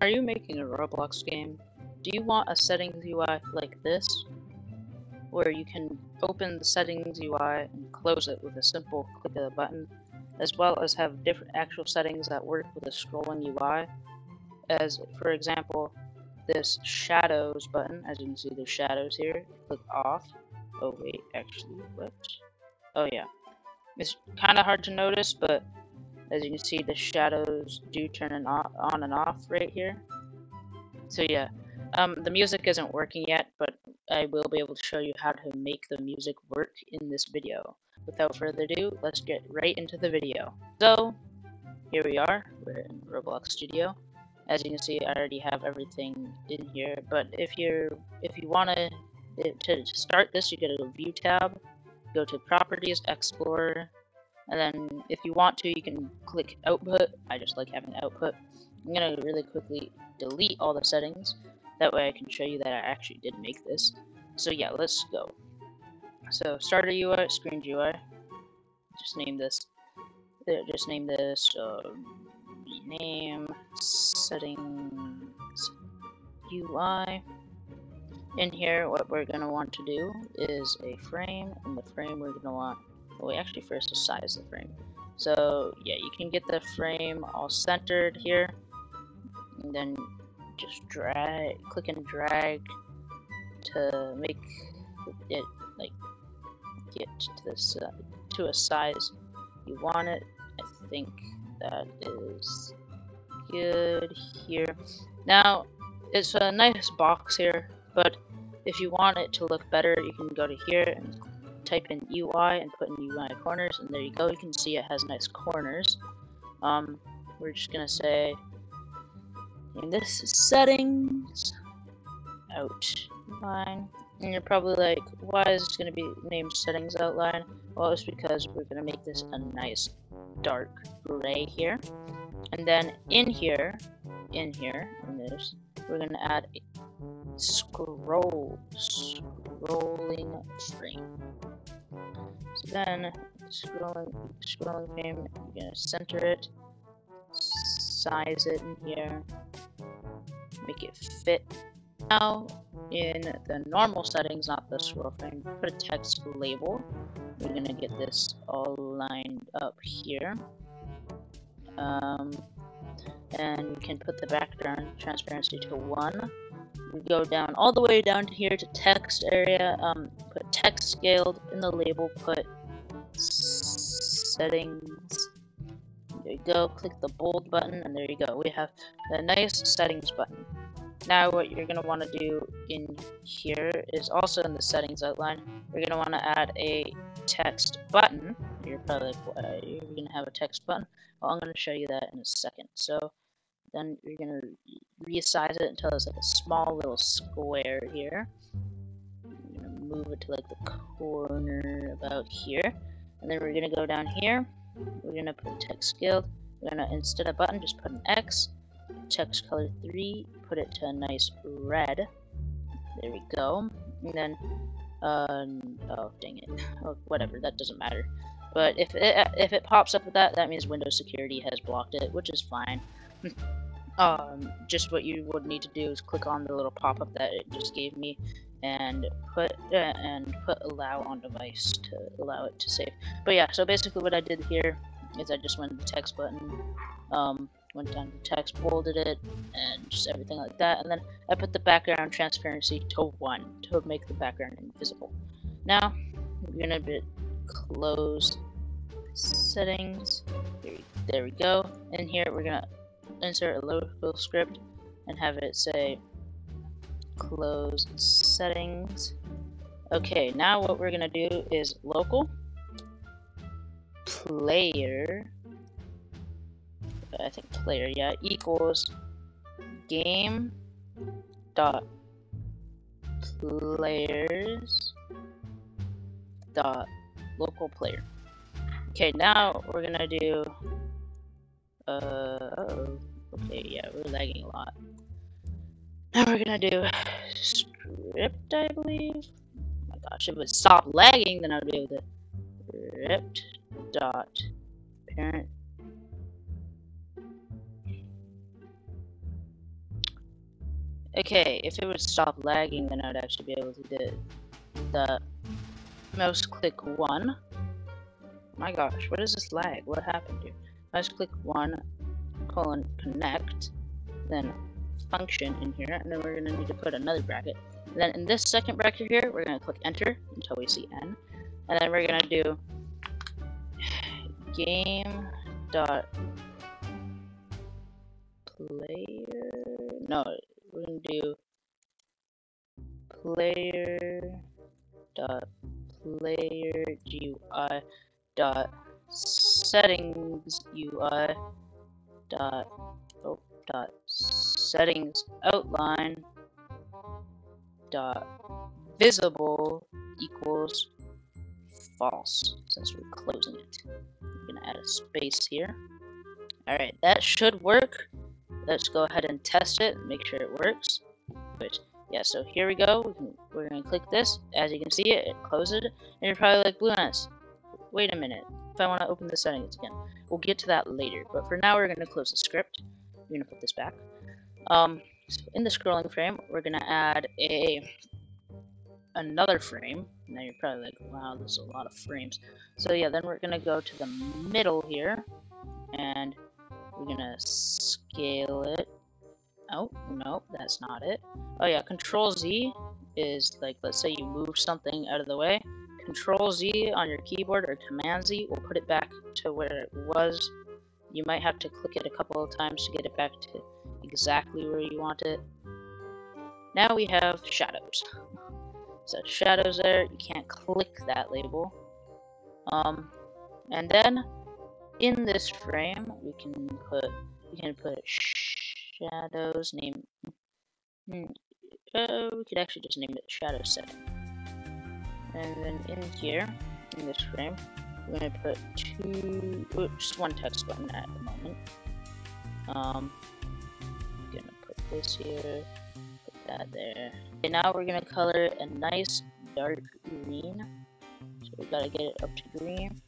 Are you making a Roblox game? Do you want a settings UI like this, where you can open the settings UI and close it with a simple click of the button, as well as have different actual settings that work with a scrolling UI? As, for example, this shadows button. As you can see, there's shadows here. Click off. Oh wait, actually, what? Oh yeah. It's kind of hard to notice, but as you can see, the shadows do turn on and off right here. So yeah, the music isn't working yet, but I will be able to show you how to make the music work in this video. Without further ado, let's get right into the video. So, here we are. We're in Roblox Studio. As you can see, I already have everything in here, but if you want to start this, you go to the View tab, go to Properties, Explorer, and then if you want to, you can click Output. I just like having Output. I'm going to really quickly delete all the settings. That way I can show you that I actually did make this. So yeah, let's go. So Starter UI, Screen UI. Just name this. Rename Settings UI. In here, what we're going to want to do is a frame, and the frame we're going to want, well, we actually first size the frame. So yeah, you can get the frame all centered here, and then just click and drag to make it like get to this to a size you want it. I think that is good here. Now it's a nice box here, but if you want it to look better, you can go to here and type in UI and put in UI corners, and there you go. You can see it has nice corners. We're just gonna say, and this is settings outline. And you're probably like, why is this gonna be named settings outline? Well, it's because we're gonna make this a nice dark gray here, and then in here, in this, we're gonna add a scrolling frame. So then, scrolling frame, you're gonna center it, size it in here, make it fit. Now, in the normal settings, not the scroll frame, put a text label. We're gonna get this all lined up here. And you can put the background transparency to 1. We go down all the way down to here to text area. Put text scaled in the label. Put settings. There you go. Click the bold button, and there you go. We have the nice settings button. Now, what you're gonna want to do in here is also in the settings outline. You're gonna want to add a text button. You're probably like, you're gonna have a text button. Well, I'm gonna show you that in a second. So then you're gonna resize it until it's like a small little square here. You're gonna move it to like the corner about here, and then we're gonna go down here. We're gonna put text scaled. We're gonna, instead of button, just put an X. Text color 3. Put it to a nice red. There we go. And then, oh dang it. Oh, whatever. That doesn't matter. But if it pops up with that, that means Windows security has blocked it, which is fine. Just what you would need to do is click on the little pop-up that it just gave me, and put allow on device to allow it to save. But yeah, so basically what I did here is I just went to the text button, went down to text, bolded it, and just everything like that, and then I put the background transparency to 1 to make the background invisible. Now we're gonna close settings. There we go. In here we're gonna insert a local script and have it say close settings. Okay, now what we're gonna do is local player, I think player, yeah, equals game dot players dot local player. Okay, now we're gonna do okay, yeah, we're lagging a lot. Now we're gonna do script, I believe. Oh my gosh, if it would stop lagging, then I would be able to script dot parent Okay, if it would stop lagging, then I would actually be able to do the mouse click 1. My gosh, what is this lag? What happened here? Mouse click 1, connect, then function in here, and then we're going to need to put another bracket. And then in this second bracket here, we're going to click enter until we see N. And then we're going to do game dot player. No, we're going to do player dot player GUI dot settings UI dot settings outline dot visible equals false, since we're closing it. I'm gonna add a space here. Alright, that should work. Let's go ahead and test it and make sure it works. But yeah, so here we go. We're gonna click this. As you can see, it closes it. And you're probably like, Blueness, wait a minute. If I want to open the settings again, we'll get to that later. But for now, we're gonna close the script. We're gonna put this back. So in the scrolling frame, we're gonna add another frame. Now you're probably like, wow, there's a lot of frames. So yeah, then we're gonna go to the middle here, and we're gonna scale it. Oh, no, that's not it. Oh yeah, Control Z is like, let's say you move something out of the way. Control Z on your keyboard or Command Z will put it back to where it was. You might have to click it a couple of times to get it back to exactly where you want it. Now we have shadows. So shadows there, you can't click that label. And then in this frame we can put shadows name. We could actually just name it shadow setting. And then in here, in this frame, we're gonna put just one text button at the moment. I'm gonna put this here, put that there. Okay, now we're gonna color it a nice dark green. So we gotta get it up to green,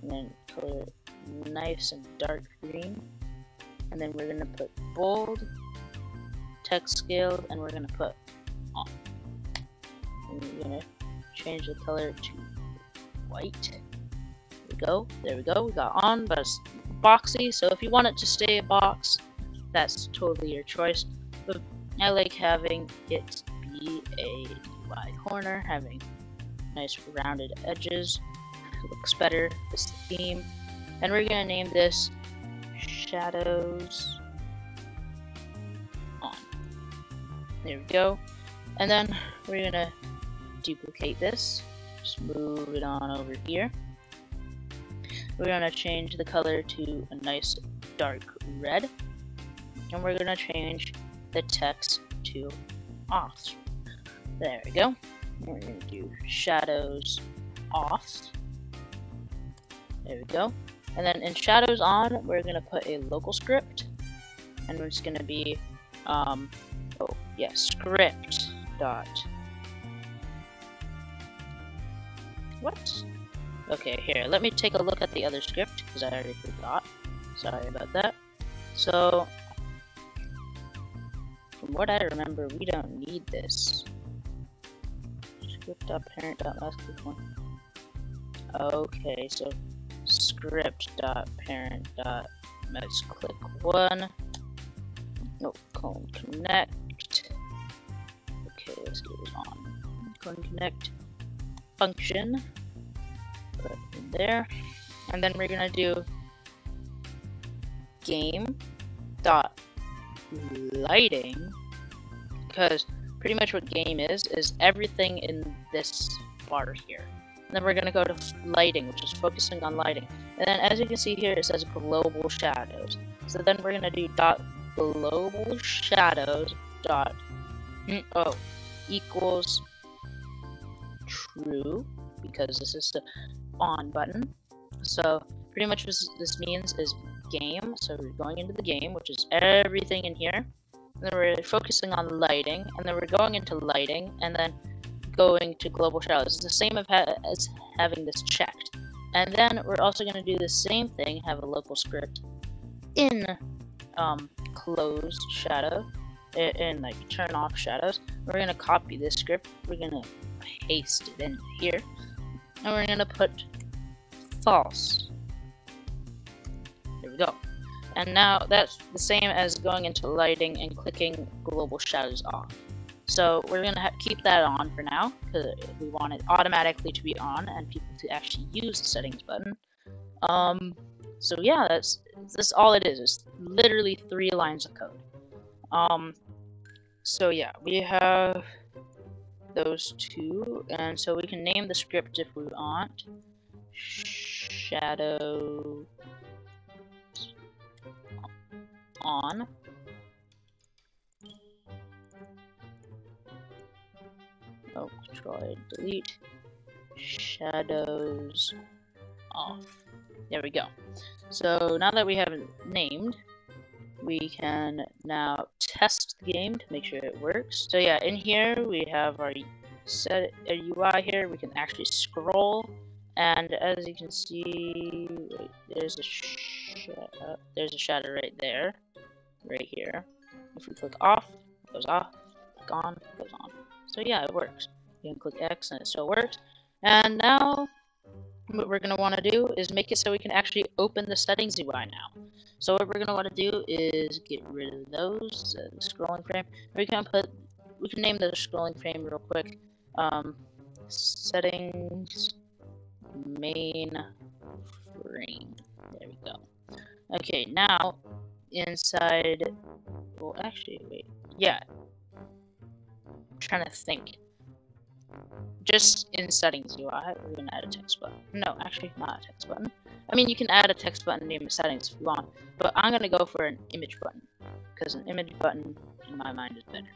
and then color it nice and dark green. And then we're gonna put bold, text scaled, and we're gonna put on. And we're gonna change the color to white. There we go, we got on, but it's boxy, so if you want it to stay a box, that's totally your choice. But I like having it be a UI corner, having nice rounded edges. It looks better, it's the theme. And we're gonna name this Shadows On. There we go. And then we're gonna duplicate this, just move it on over here. We're gonna change the color to a nice dark red, and we're gonna change the text to off. There we go. We're gonna do shadows off. There we go. And then in shadows on, we're gonna put a local script, and it's gonna be script dot. What? Okay, here, let me take a look at the other script, because I already forgot. Sorry about that. So, from what I remember, we don't need this. Script.parent.mouseclick1. Okay, so script.parent.mouseclick1. No, connect. Okay, let's get it on. Connect function. Put it in there, and then we're gonna do game dot lighting, because pretty much what game is everything in this bar here. And then we're gonna go to lighting, which is focusing on lighting. And then as you can see here, it says global shadows. So then we're gonna do dot global shadows dot equals true, because this is the on button. So pretty much what this means is game. So we're going into the game, which is everything in here. And then we're focusing on lighting, and then we're going into lighting, and then going to global shadows. It's the same as having this checked. And then we're also going to do the same thing, have a local script in closed shadow, and like turn off shadows. We're gonna copy this script. We're gonna paste it in here, and we're gonna put false. There we go. And now that's the same as going into lighting and clicking global shadows off. So we're gonna keep that on for now because we want it automatically to be on and people to actually use the settings button. So yeah, that's all it is. It's literally 3 lines of code. So yeah, we have those 2, and so we can name the script if we want. Shadow on. Oh, Control delete. Shadows off. There we go. So now that we have it named, we can now test the game to make sure it works. So yeah, in here we have our UI here. We can actually scroll, and as you can see, wait, there's a shadow right there, right here. If we click off, it goes off. Click on, it goes on. So yeah, it works. You can click X and it still works. And now what we're going to want to do is make it so we can actually open the settings UI now. So what we're going to want to do is get rid of those, the scrolling frame. We can name the scrolling frame real quick. Settings main frame. There we go. Okay, now inside, well actually wait, yeah. I'm trying to think. Just in settings UI, we're gonna add a text button. No, actually not a text button. I mean, you can add a text button name of settings if you want, but I'm gonna go for an image button because an image button in my mind is better.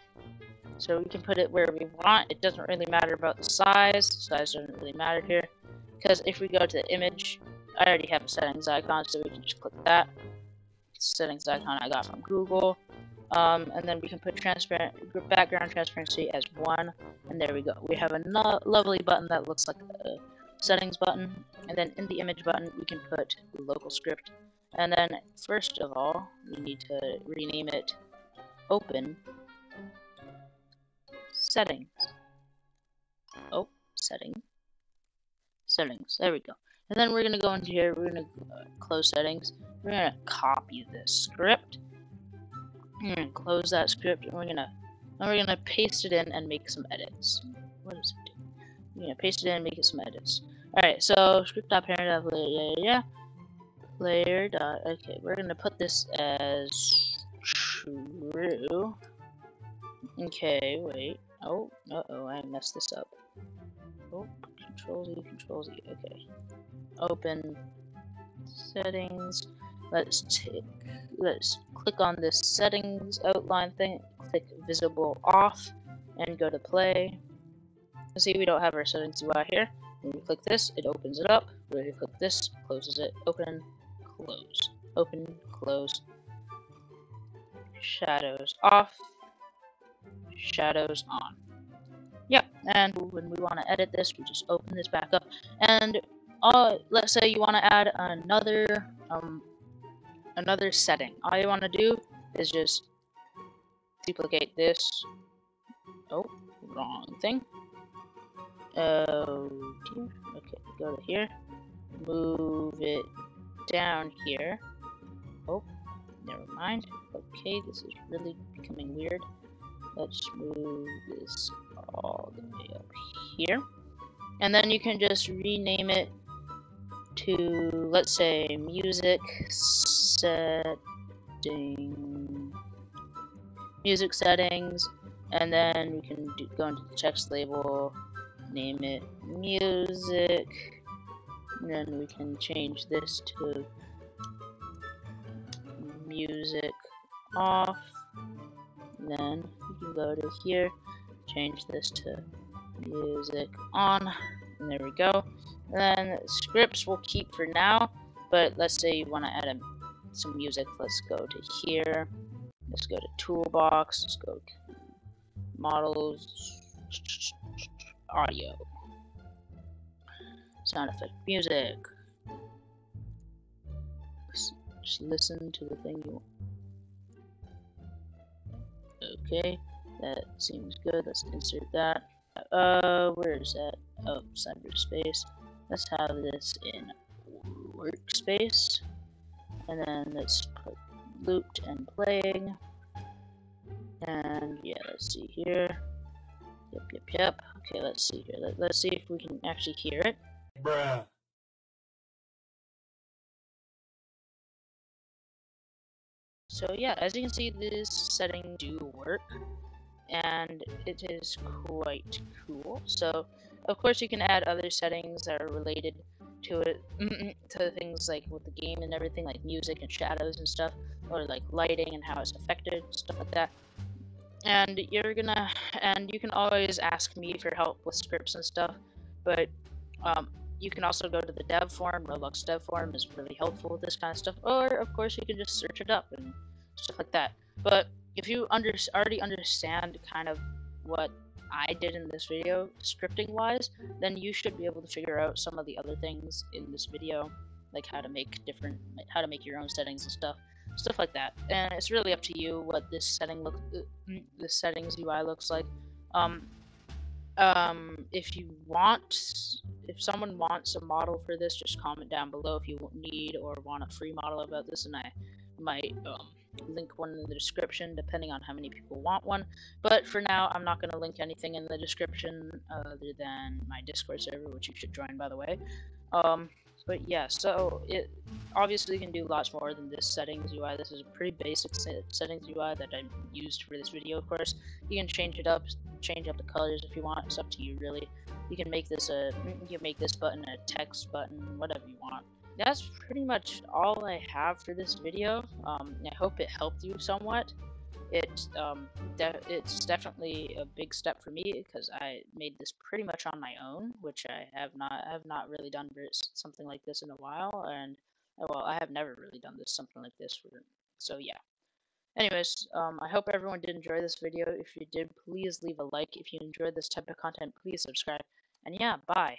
So we can put it where we want. It doesn't really matter about the size. The size doesn't really matter here because if we go to the image, I already have a settings icon, so we can just click that. Settings icon I got from Google. And then we can put background transparency as 1, and there we go. We have a lovely button that looks like a settings button, and then in the image button we can put local script. And then first of all, we need to rename it open settings. Oh, settings. There we go. And then we're gonna go into here. We're gonna close settings. We're gonna copy this script. We're gonna close that script, and we're gonna paste it in and make some edits. What does it do? We're gonna paste it in and make it some edits. Alright, so script.parent.layer, layer. Okay, we're gonna put this as true. Okay, wait. Oh, I messed this up. Oh, Control Z. Okay. Open settings. Let's click on this settings outline thing, click visible off, and go to play. See, we don't have our settings UI here. When we click this, it opens it up. When we click this, closes it. Open, close. Open, close. Shadows off. Shadows on. Yep, and when we want to edit this, we just open this back up. And let's say you want to add another setting. All you want to do is just duplicate this. Oh, wrong thing. Oh dear. Okay, go to here. Move it down here. Oh, never mind. Okay, this is really becoming weird. Let's move this all the way up here. And then you can just rename it to, let's say, music settings, and then we can go into the text label, name it music, and then we can change this to music off, and then we can go to here, change this to music on, and there we go. And then scripts we'll keep for now, but let's say you want to add some music. Let's go to here. Let's go to toolbox. Let's go to models, audio, sound effect, music. Just listen to the thing you want. Okay, that seems good. Let's insert that. Where is that? Oh, cyberspace. Let's have this in workspace, and then let's put looped and playing. And yeah, let's see here. Yep. Okay, let's see here. Let's see if we can actually hear it. Bruh. So yeah, as you can see, this setting do work, and it is quite cool. So of course you can add other settings that are related to it, to things like with the game and everything, like music and shadows and stuff, or like lighting and how it's affected, stuff like that. And you can always ask me for help with scripts and stuff, but you can also go to the dev forum. Roblox dev forum is really helpful with this kind of stuff, or of course you can just search it up and stuff like that. But if you already understand kind of what I did in this video scripting wise, then you should be able to figure out some of the other things in this video, like how to make your own settings and stuff like that. And it's really up to you what this settings UI looks like. If someone wants a model for this, just comment down below if you need or want a free model about this, and I might link one in the description depending on how many people want one. But for now, I'm not going to link anything in the description other than my Discord server, which you should join, by the way. But yeah, so it obviously can do lots more than this settings UI. This is a pretty basic settings UI that I used for this video. Of course, you can change it up, change up the colors if you want. It's up to you, really. You can make this button a text button, whatever you want. That's pretty much all I have for this video. I hope it helped you somewhat. It's definitely a big step for me because I made this pretty much on my own, which I have not really done something like this in a while, and well, I have never really done something like this so yeah. Anyways, I hope everyone did enjoy this video. If you did, please leave a like. If you enjoyed this type of content, please subscribe. And yeah, bye.